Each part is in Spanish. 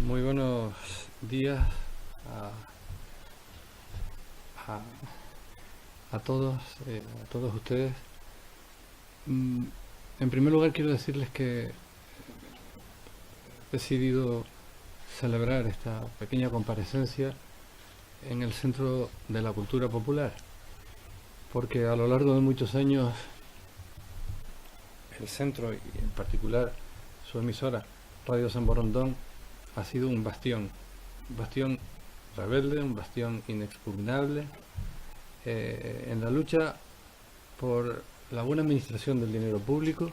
Muy buenos días a todos ustedes. En primer lugar quiero decirles que he decidido celebrar esta pequeña comparecencia en el Centro de la Cultura Popular, porque a lo largo de muchos años el centro, y en particular su emisora Radio San Borondón, ha sido un bastión rebelde, un bastión inexpugnable en la lucha por la buena administración del dinero público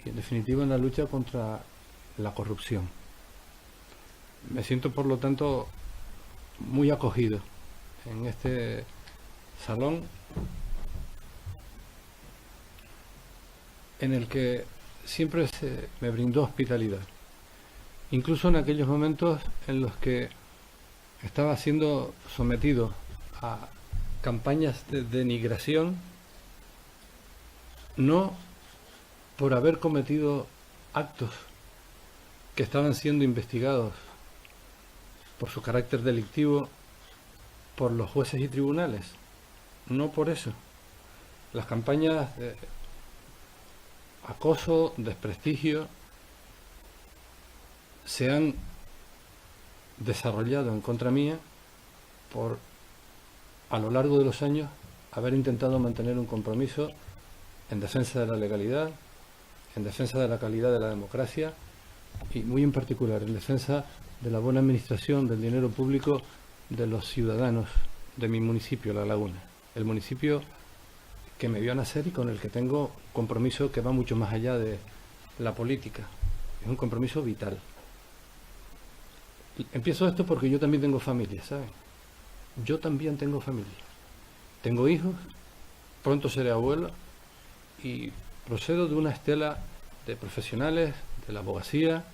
y en definitiva en la lucha contra la corrupción. Me siento por lo tanto muy acogido en este salón en el que siempre se me brindó hospitalidad, incluso en aquellos momentos en los que estaba siendo sometido a campañas de denigración, no por haber cometido actos que estaban siendo investigados por su carácter delictivo por los jueces y tribunales, no por eso. Las campañas de acoso, desprestigio, se han desarrollado en contra mía por, a lo largo de los años, haber intentado mantener un compromiso en defensa de la legalidad, en defensa de la calidad de la democracia y, muy en particular, en defensa de la buena administración del dinero público de los ciudadanos de mi municipio, La Laguna, el municipio que me vio nacer y con el que tengo compromiso que va mucho más allá de la política. Es un compromiso vital. Empiezo esto porque yo también tengo familia, ¿saben? Yo también tengo familia. Tengo hijos, pronto seré abuelo y procedo de una estela de profesionales de la abogacía,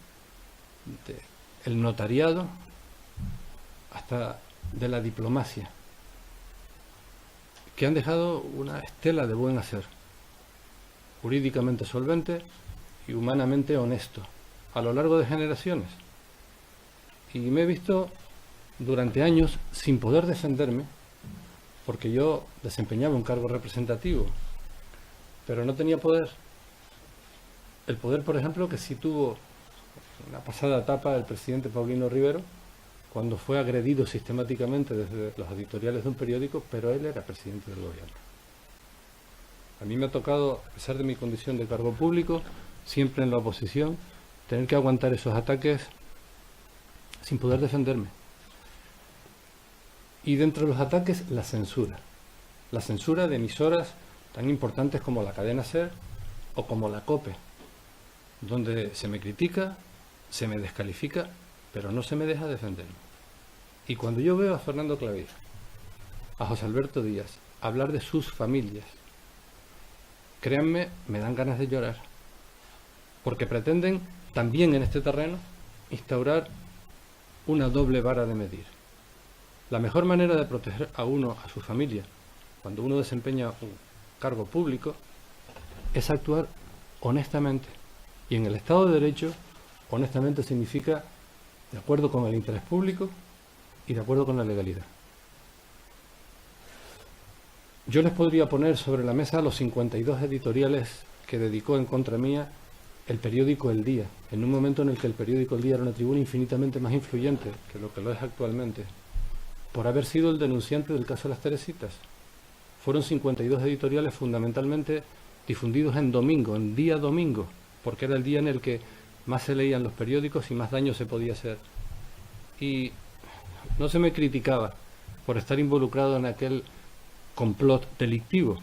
del notariado, hasta de la diplomacia, que han dejado una estela de buen hacer, jurídicamente solvente y humanamente honesto, a lo largo de generaciones. Y me he visto durante años sin poder defenderme, porque yo desempeñaba un cargo representativo, pero no tenía poder. El poder, por ejemplo, que sí tuvo en la pasada etapa el presidente Paulino Rivero, cuando fue agredido sistemáticamente desde los editoriales de un periódico, pero él era presidente del gobierno. A mí me ha tocado, a pesar de mi condición de cargo público, siempre en la oposición, tener que aguantar esos ataques sin poder defenderme. Y dentro de los ataques, la censura. La censura de emisoras tan importantes como la cadena SER o como la COPE, donde se me critica, se me descalifica, pero no se me deja defenderme. Y cuando yo veo a Fernando Clavijo, a José Alberto Díaz, hablar de sus familias, créanme, me dan ganas de llorar, porque pretenden también en este terreno instaurar una doble vara de medir. La mejor manera de proteger a uno, a su familia, cuando uno desempeña un cargo público, es actuar honestamente. Y en el Estado de Derecho, honestamente significa de acuerdo con el interés público y de acuerdo con la legalidad. Yo les podría poner sobre la mesa los 52 editoriales que dedicó en contra mía el periódico El Día, en un momento en el que el periódico El Día era una tribuna infinitamente más influyente que lo es actualmente, por haber sido el denunciante del caso de las Teresitas. Fueron 52 editoriales fundamentalmente difundidos en domingo, en día domingo, porque era el día en el que más se leían los periódicos y más daño se podía hacer. Y no se me criticaba por estar involucrado en aquel complot delictivo,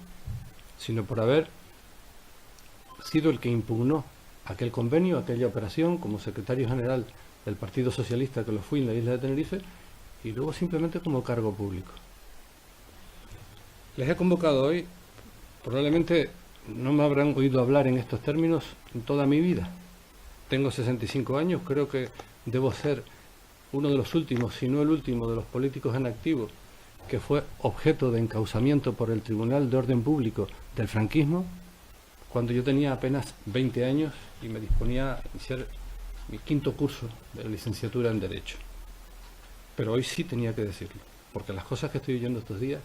sino por haber sido el que impugnó aquel convenio, aquella operación, como secretario general del Partido Socialista, que lo fui en la isla de Tenerife, y luego simplemente como cargo público. Les he convocado hoy, probablemente no me habrán oído hablar en estos términos en toda mi vida. Tengo 65 años, creo que debo ser uno de los últimos, si no el último, de los políticos en activo que fue objeto de encausamiento por el Tribunal de Orden Público del franquismo, cuando yo tenía apenas 20 años y me disponía a iniciar mi quinto curso de licenciatura en Derecho. Pero hoy sí tenía que decirlo, porque las cosas que estoy oyendo estos días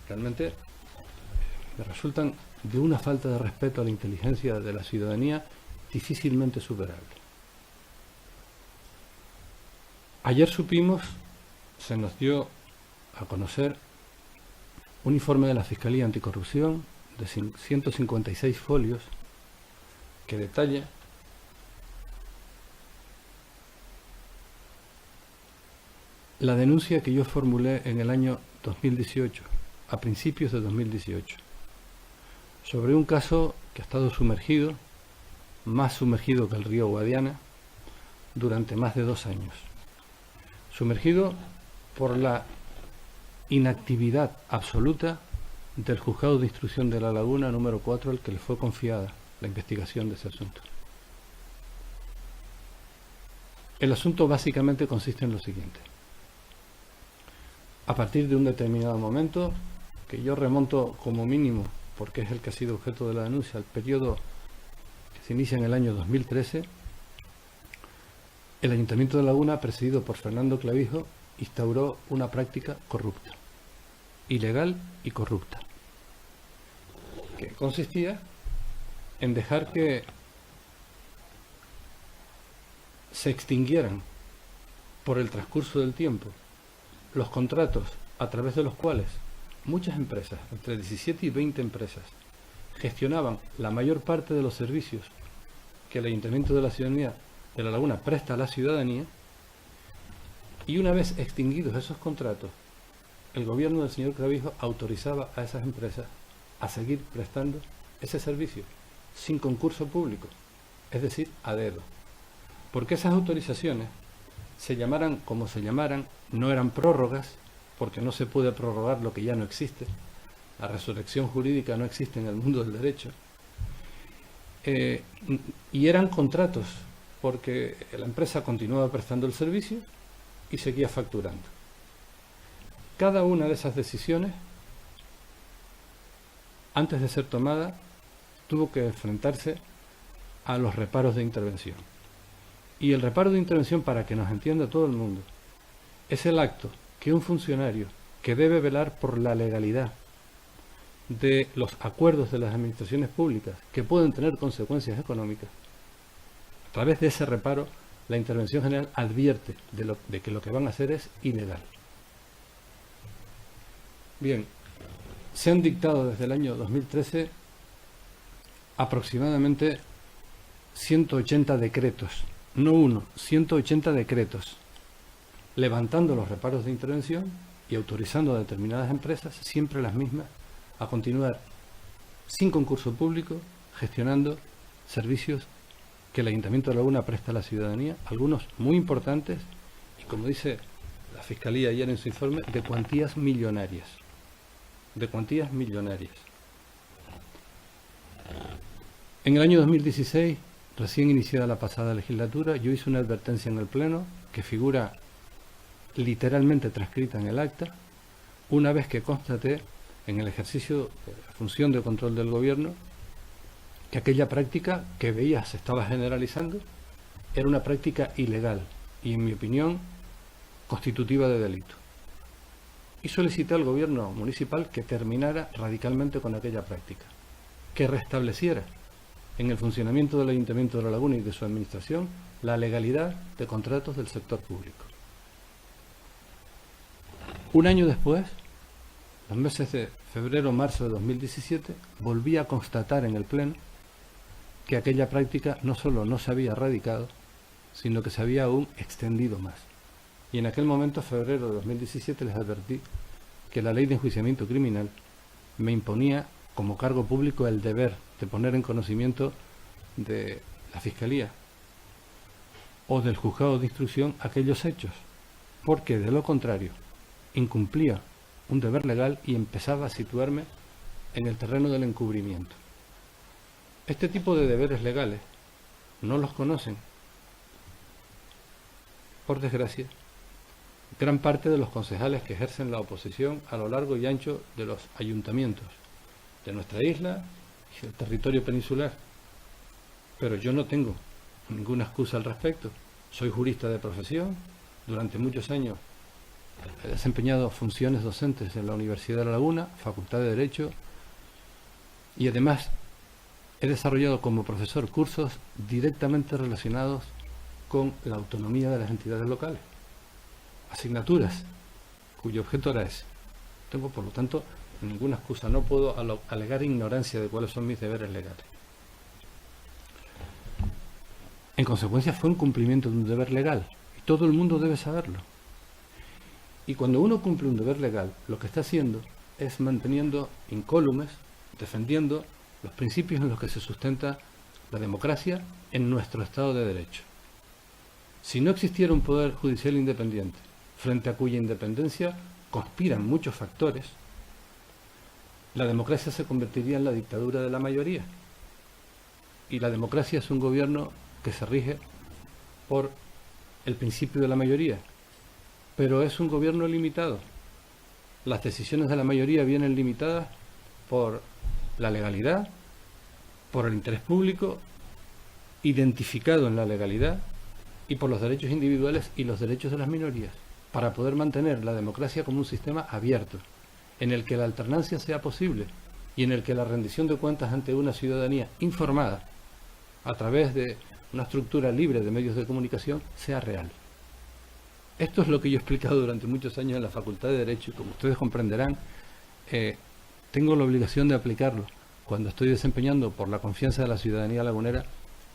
realmente me resultan de una falta de respeto a la inteligencia de la ciudadanía difícilmente superable. Ayer supimos, se nos dio a conocer un informe de la Fiscalía Anticorrupción de 156 folios que detalla la denuncia que yo formulé en el año 2018, a principios de 2018, sobre un caso que ha estado sumergido, más sumergido que el río Guadiana, durante más de 2 años. Sumergido por la inactividad absoluta del Juzgado de Instrucción de La Laguna número 4, al que le fue confiada la investigación de ese asunto. El asunto básicamente consiste en lo siguiente. A partir de un determinado momento, que yo remonto como mínimo, porque es el que ha sido objeto de la denuncia, al periodo que se inicia en el año 2013, el Ayuntamiento de Laguna, presidido por Fernando Clavijo, instauró una práctica corrupta, ilegal y corrupta, que consistía en dejar que se extinguieran por el transcurso del tiempo los contratos a través de los cuales muchas empresas, entre 17 y 20 empresas, gestionaban la mayor parte de los servicios que el Ayuntamiento de la Ciudadanía de La Laguna presta a la ciudadanía, y una vez extinguidos esos contratos, el gobierno del señor Clavijo autorizaba a esas empresas a seguir prestando ese servicio sin concurso público, es decir, a dedo. Porque esas autorizaciones, se llamaran como se llamaran, no eran prórrogas, porque no se puede prorrogar lo que ya no existe. La resurrección jurídica no existe en el mundo del derecho. Y eran contratos, porque la empresa continuaba prestando el servicio y seguía facturando. Cada una de esas decisiones, antes de ser tomada, tuvo que enfrentarse a los reparos de intervención. Y el reparo de intervención, para que nos entienda todo el mundo, es el acto que un funcionario que debe velar por la legalidad de los acuerdos de las administraciones públicas que pueden tener consecuencias económicas, a través de ese reparo, la intervención general advierte de que lo que van a hacer es ilegal. Bien, se han dictado desde el año 2013 aproximadamente 180 decretos, no uno, 180 decretos, levantando los reparos de intervención y autorizando a determinadas empresas, siempre las mismas, a continuar sin concurso público, gestionando servicios que el Ayuntamiento de Laguna presta a la ciudadanía, algunos muy importantes y, como dice la Fiscalía ayer en su informe, de cuantías millonarias. De cuantías millonarias. En el año 2016, recién iniciada la pasada legislatura, yo hice una advertencia en el Pleno que figura literalmente transcrita en el acta, una vez que constaté en el ejercicio de la función de control del gobierno que aquella práctica que veía se estaba generalizando era una práctica ilegal y, en mi opinión, constitutiva de delito. Y solicité al gobierno municipal que terminara radicalmente con aquella práctica, que restableciera en el funcionamiento del Ayuntamiento de La Laguna y de su administración la legalidad de contratos del sector público. Un año después, los meses de febrero-marzo de 2017, volví a constatar en el Pleno que aquella práctica no solo no se había erradicado, sino que se había aún extendido más. Y en aquel momento, febrero de 2017, les advertí que la Ley de Enjuiciamiento Criminal me imponía como cargo público el deber de poner en conocimiento de la Fiscalía o del Juzgado de Instrucción aquellos hechos, porque de lo contrario incumplía un deber legal y empezaba a situarme en el terreno del encubrimiento. Este tipo de deberes legales no los conocen, por desgracia, gran parte de los concejales que ejercen la oposición a lo largo y ancho de los ayuntamientos de nuestra isla y del territorio peninsular. Pero yo no tengo ninguna excusa al respecto. Soy jurista de profesión, durante muchos años he desempeñado funciones docentes en la Universidad de La Laguna, Facultad de Derecho, y además he desarrollado como profesor cursos directamente relacionados con la autonomía de las entidades locales, asignaturas cuyo objeto era ese. Tengo, por lo tanto, ninguna excusa, no puedo alegar ignorancia de cuáles son mis deberes legales. En consecuencia, fue un cumplimiento de un deber legal, y todo el mundo debe saberlo. Y cuando uno cumple un deber legal, lo que está haciendo es manteniendo incólumes, defendiendo los principios en los que se sustenta la democracia en nuestro Estado de Derecho. Si no existiera un poder judicial independiente, frente a cuya independencia conspiran muchos factores, la democracia se convertiría en la dictadura de la mayoría. Y la democracia es un gobierno que se rige por el principio de la mayoría, pero es un gobierno limitado. Las decisiones de la mayoría vienen limitadas por la legalidad, por el interés público identificado en la legalidad y por los derechos individuales y los derechos de las minorías, para poder mantener la democracia como un sistema abierto, en el que la alternancia sea posible y en el que la rendición de cuentas ante una ciudadanía informada a través de una estructura libre de medios de comunicación sea real. Esto es lo que yo he explicado durante muchos años en la Facultad de Derecho y, como ustedes comprenderán, tengo la obligación de aplicarlo cuando estoy desempeñando, por la confianza de la ciudadanía lagunera,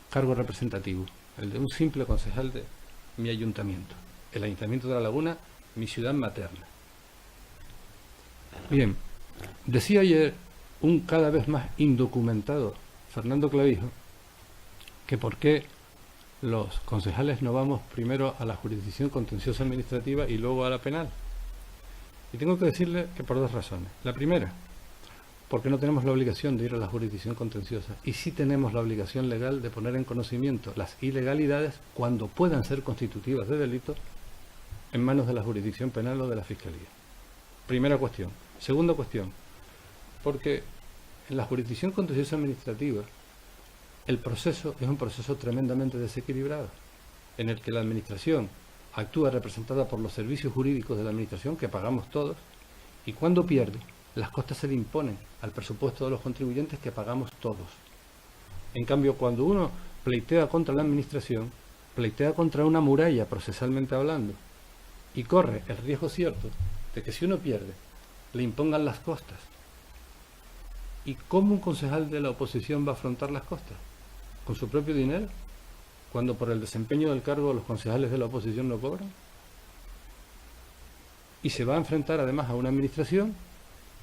cargo representativo, el de un simple concejal de mi ayuntamiento, el Ayuntamiento de La Laguna, mi ciudad materna. Bien, decía ayer un cada vez más indocumentado Fernando Clavijo que por qué los concejales no vamos primero a la jurisdicción contenciosa administrativa y luego a la penal. Y tengo que decirle que por dos razones. La primera, porque no tenemos la obligación de ir a la jurisdicción contenciosa, y sí tenemos la obligación legal de poner en conocimiento las ilegalidades cuando puedan ser constitutivas de delito en manos de la jurisdicción penal o de la Fiscalía. Primera cuestión. Segunda cuestión, porque en la jurisdicción contenciosa administrativa el proceso es un proceso tremendamente desequilibrado, en el que la Administración actúa representada por los servicios jurídicos de la Administración, que pagamos todos, y cuando pierde, las costas se le imponen al presupuesto de los contribuyentes, que pagamos todos. En cambio, cuando uno pleitea contra la Administración, pleitea contra una muralla, procesalmente hablando, y corre el riesgo cierto de que si uno pierde, le impongan las costas. ¿Y cómo un concejal de la oposición va a afrontar las costas? ¿Con su propio dinero? Cuando por el desempeño del cargo los concejales de la oposición no cobran. Y se va a enfrentar además a una administración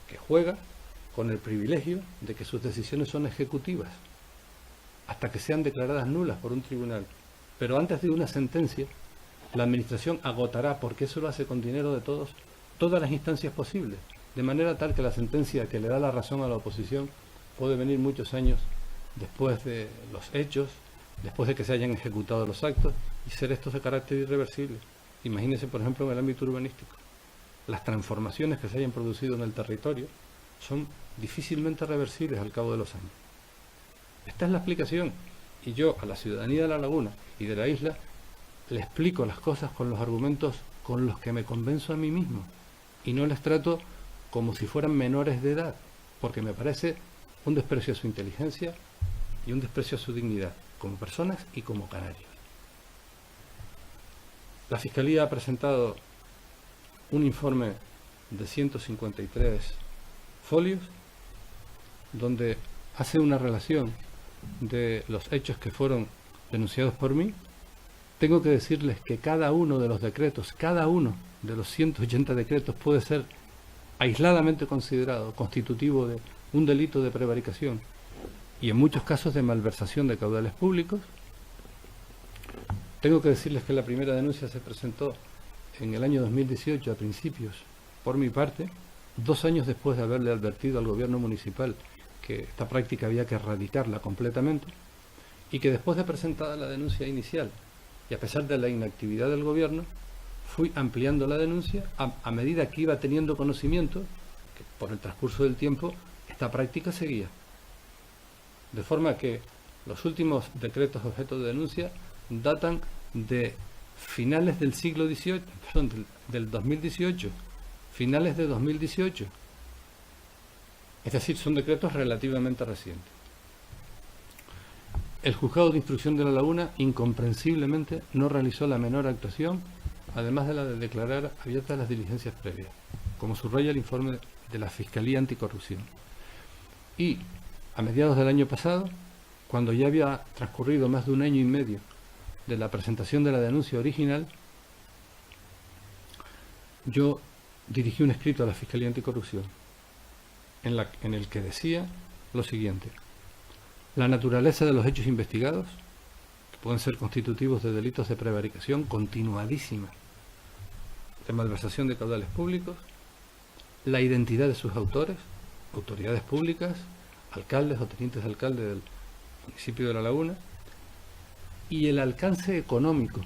que juega con el privilegio de que sus decisiones son ejecutivas, hasta que sean declaradas nulas por un tribunal. Pero antes de una sentencia, la administración agotará, porque eso lo hace con dinero de todos, todas las instancias posibles, de manera tal que la sentencia que le da la razón a la oposición puede venir muchos años después de los hechos, después de que se hayan ejecutado los actos, y ser estos de carácter irreversible. Imagínense, por ejemplo, en el ámbito urbanístico. Las transformaciones que se hayan producido en el territorio son difícilmente reversibles al cabo de los años. Esta es la explicación, y yo a la ciudadanía de La Laguna y de la isla le explico las cosas con los argumentos con los que me convenzo a mí mismo, y no les trato como si fueran menores de edad, porque me parece un desprecio a su inteligencia y un desprecio a su dignidad, como personas y como canarios. La Fiscalía ha presentado un informe de 153 folios, donde hace una relación de los hechos que fueron denunciados por mí. Tengo que decirles que cada uno de los decretos, cada uno de los 180 decretos puede ser aisladamente considerado constitutivo de un delito de prevaricación y en muchos casos de malversación de caudales públicos. Tengo que decirles que la primera denuncia se presentó en el año 2018, a principios, por mi parte, 2 años después de haberle advertido al gobierno municipal que esta práctica había que erradicarla completamente, y que después de presentada la denuncia inicial, y a pesar de la inactividad del gobierno, fui ampliando la denuncia a medida que iba teniendo conocimiento que por el transcurso del tiempo esta práctica seguía. De forma que Los últimos decretos objeto de denuncia datan de finales del siglo XVIII, perdón, del 2018, finales de 2018. Es decir, son decretos relativamente recientes. El Juzgado de Instrucción de La Laguna, incomprensiblemente, no realizó la menor actuación, además de la de declarar abiertas las diligencias previas, como subraya el informe de la Fiscalía Anticorrupción. Y a mediados del año pasado, cuando ya había transcurrido más de 1 año y medio de la presentación de la denuncia original, yo dirigí un escrito a la Fiscalía Anticorrupción en el que decía lo siguiente: la naturaleza de los hechos investigados, que pueden ser constitutivos de delitos de prevaricación continuadísima, de malversación de caudales públicos, la identidad de sus autores, autoridades públicas, alcaldes o tenientes de alcalde del municipio de La Laguna, y el alcance económico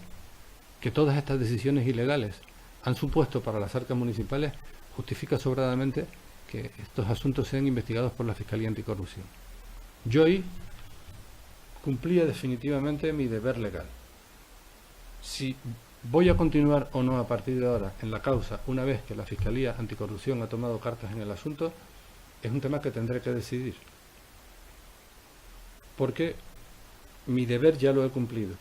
que todas estas decisiones ilegales han supuesto para las arcas municipales, justifica sobradamente que estos asuntos sean investigados por la Fiscalía Anticorrupción. Yo ahí cumplía definitivamente mi deber legal. Si voy a continuar o no a partir de ahora en la causa, una vez que la Fiscalía Anticorrupción ha tomado cartas en el asunto, es un tema que tendré que decidir. Porque mi deber ya lo he cumplido.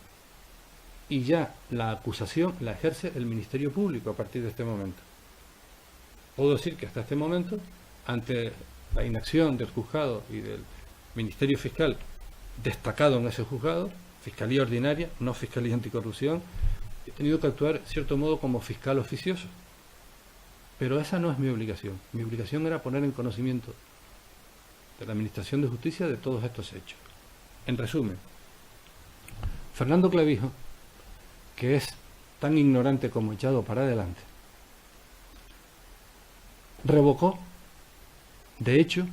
Y ya la acusación la ejerce el Ministerio Público a partir de este momento. Puedo decir que hasta este momento, ante la inacción del juzgado y del Ministerio Fiscal destacado en ese juzgado, Fiscalía Ordinaria, no Fiscalía Anticorrupción, he tenido que actuar, de cierto modo, como fiscal oficioso. Pero esa no es mi obligación. Mi obligación era poner en conocimiento de la Administración de Justicia de todos estos hechos. En resumen, Fernando Clavijo, que es tan ignorante como echado para adelante, revocó, de hecho,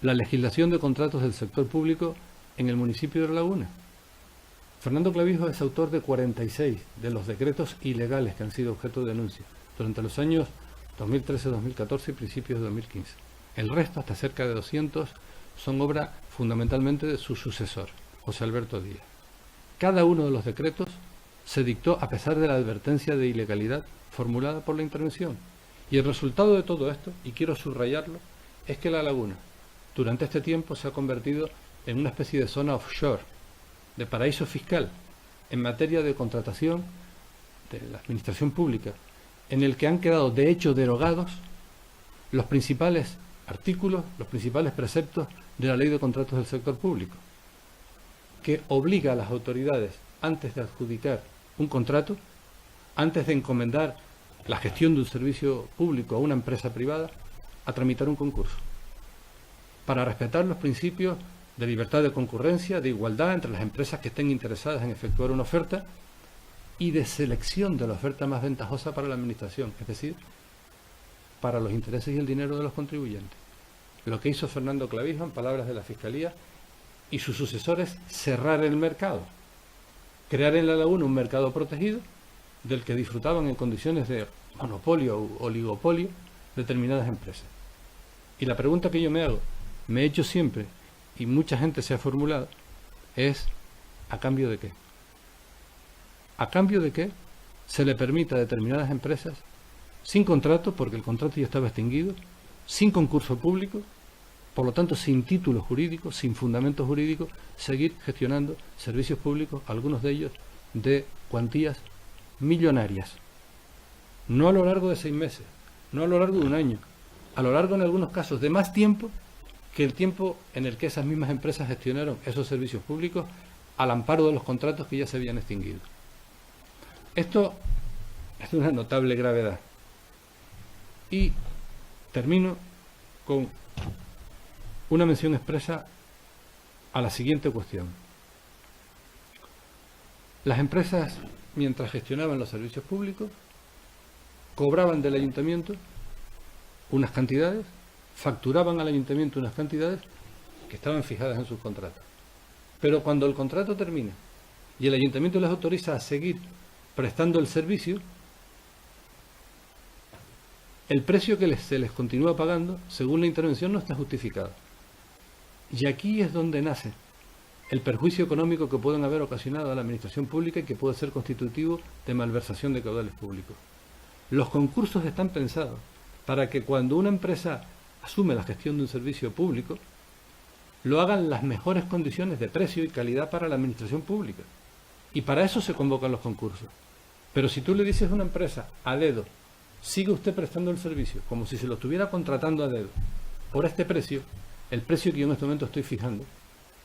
la legislación de contratos del sector público en el municipio de La Laguna. Fernando Clavijo es autor de 46 de los decretos ilegales que han sido objeto de denuncia durante los años 2013, 2014 y principios de 2015. El resto, hasta cerca de 200, son obra fundamentalmente de su sucesor, José Alberto Díaz. Cada uno de los decretos se dictó a pesar de la advertencia de ilegalidad formulada por la intervención. Y el resultado de todo esto, y quiero subrayarlo, es que La Laguna, durante este tiempo, se ha convertido en una especie de zona offshore, de paraíso fiscal, en materia de contratación de la administración pública, en el que han quedado de hecho derogados los principales artículos, los principales preceptos de la Ley de Contratos del Sector Público, que obliga a las autoridades, antes de adjudicar un contrato, antes de encomendar la gestión de un servicio público a una empresa privada, a tramitar un concurso, para respetar los principios de libertad de concurrencia, de igualdad entre las empresas que estén interesadas en efectuar una oferta y de selección de la oferta más ventajosa para la administración, es decir, para los intereses y el dinero de los contribuyentes. Lo que hizo Fernando Clavijo, en palabras de la Fiscalía, y sus sucesores, cerrar el mercado, crear en La Laguna un mercado protegido del que disfrutaban en condiciones de monopolio o oligopolio determinadas empresas. Y la pregunta que yo me hago, me he hecho siempre, y mucha gente se ha formulado, es ¿a cambio de qué? ¿A cambio de qué se le permite a determinadas empresas, sin contrato, porque el contrato ya estaba extinguido, sin concurso público, por lo tanto sin título jurídico, sin fundamento jurídico, seguir gestionando servicios públicos, algunos de ellos de cuantías millonarias? No a lo largo de 6 meses, no a lo largo de 1 año, a lo largo en algunos casos de más tiempo que el tiempo en el que esas mismas empresas gestionaron esos servicios públicos al amparo de los contratos que ya se habían extinguido. Esto es de una notable gravedad. Y termino con una mención expresa a la siguiente cuestión. Las empresas, mientras gestionaban los servicios públicos, cobraban del ayuntamiento unas cantidades, facturaban al ayuntamiento unas cantidades que estaban fijadas en sus contratos. Pero cuando el contrato termina y el ayuntamiento les autoriza a seguir prestando el servicio, el precio que se les continúa pagando, según la intervención, no está justificado. Y aquí es donde nace el perjuicio económico que pueden haber ocasionado a la administración pública y que puede ser constitutivo de malversación de caudales públicos. Los concursos están pensados para que cuando una empresa asume la gestión de un servicio público, lo hagan en las mejores condiciones de precio y calidad para la administración pública. Y para eso se convocan los concursos. Pero si tú le dices a una empresa, a dedo, sigue usted prestando el servicio, como si se lo estuviera contratando a dedo, por este precio, el precio que yo en este momento estoy fijando,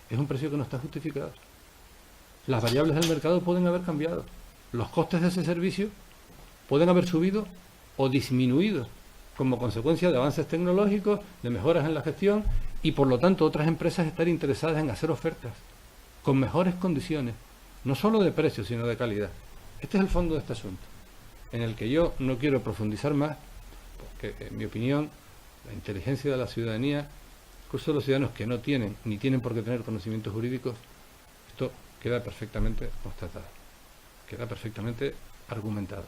es un precio que no está justificado. Las variables del mercado pueden haber cambiado. Los costes de ese servicio pueden haber subido o disminuido como consecuencia de avances tecnológicos, de mejoras en la gestión y por lo tanto otras empresas estar interesadas en hacer ofertas con mejores condiciones, no solo de precio sino de calidad. Este es el fondo de este asunto, en el que yo no quiero profundizar más, porque en mi opinión la inteligencia de la ciudadanía, incluso los ciudadanos que no tienen ni tienen por qué tener conocimientos jurídicos, esto queda perfectamente constatado, queda perfectamente argumentado.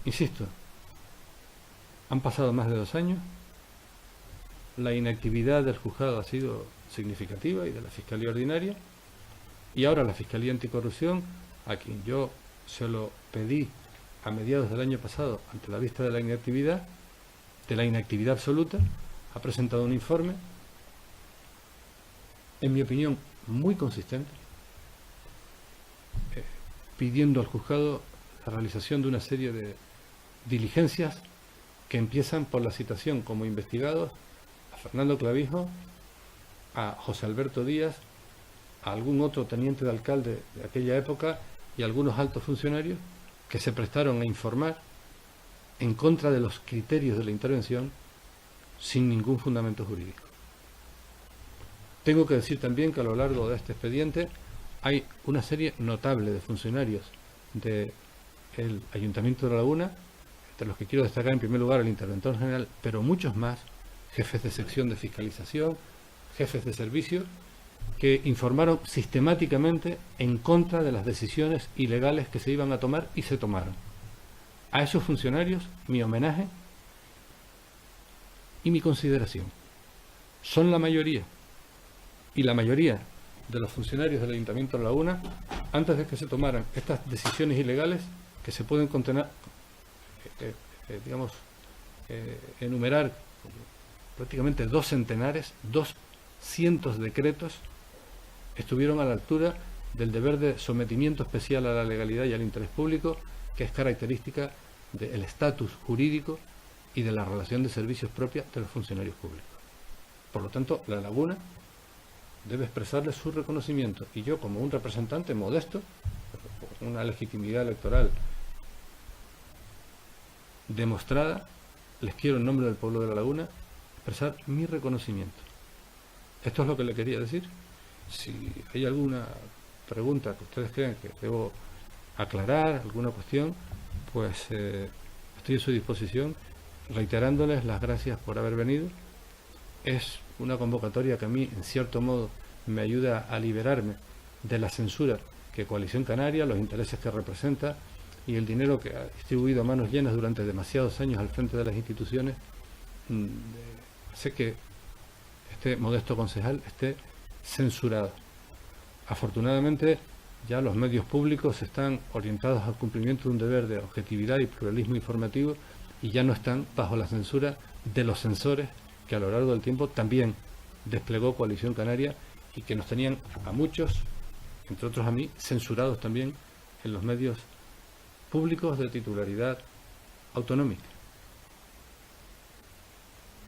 Insisto, han pasado más de 2 años, la inactividad del juzgado ha sido significativa y de la Fiscalía Ordinaria, y ahora la Fiscalía Anticorrupción, a quien yo se lo pedí a mediados del año pasado ante la vista de la inactividad absoluta, ha presentado un informe, en mi opinión, muy consistente, pidiendo al juzgado la realización de una serie de diligencias que empiezan por la citación como investigados a Fernando Clavijo, a José Alberto Díaz, a algún otro teniente de alcalde de aquella época y a algunos altos funcionarios que se prestaron a informar en contra de los criterios de la intervención sin ningún fundamento jurídico. Tengo que decir también que a lo largo de este expediente hay una serie notable de funcionarios del Ayuntamiento de La Laguna, entre los que quiero destacar en primer lugar el interventor general, pero muchos más, jefes de sección de fiscalización, jefes de servicio, que informaron sistemáticamente en contra de las decisiones ilegales que se iban a tomar y se tomaron. A esos funcionarios mi homenaje y mi consideración. Son la mayoría, y la mayoría de los funcionarios del Ayuntamiento de La Laguna, antes de que se tomaran estas decisiones ilegales, que se pueden enumerar prácticamente 200, 200 decretos, estuvieron a la altura del deber de sometimiento especial a la legalidad y al interés público, que es característica del estatus jurídico y de la relación de servicios propia de los funcionarios públicos. Por lo tanto, La Laguna debe expresarles su reconocimiento, y yo, como un representante modesto, con una legitimidad electoral demostrada, les quiero en nombre del pueblo de La Laguna expresar mi reconocimiento. Esto es lo que le quería decir. Si hay alguna pregunta que ustedes crean que debo aclarar, alguna cuestión, pues estoy a su disposición, reiterándoles las gracias por haber venido. Es una convocatoria que a mí, en cierto modo, me ayuda a liberarme de la censura que Coalición Canaria, los intereses que representa y el dinero que ha distribuido a manos llenas durante demasiados años al frente de las instituciones, hace que este modesto concejal esté censurado. Afortunadamente, ya los medios públicos están orientados al cumplimiento de un deber de objetividad y pluralismo informativo y ya no están bajo la censura de los censores que a lo largo del tiempo también desplegó Coalición Canaria y que nos tenían a muchos, entre otros a mí, censurados también en los medios públicos de titularidad autonómica.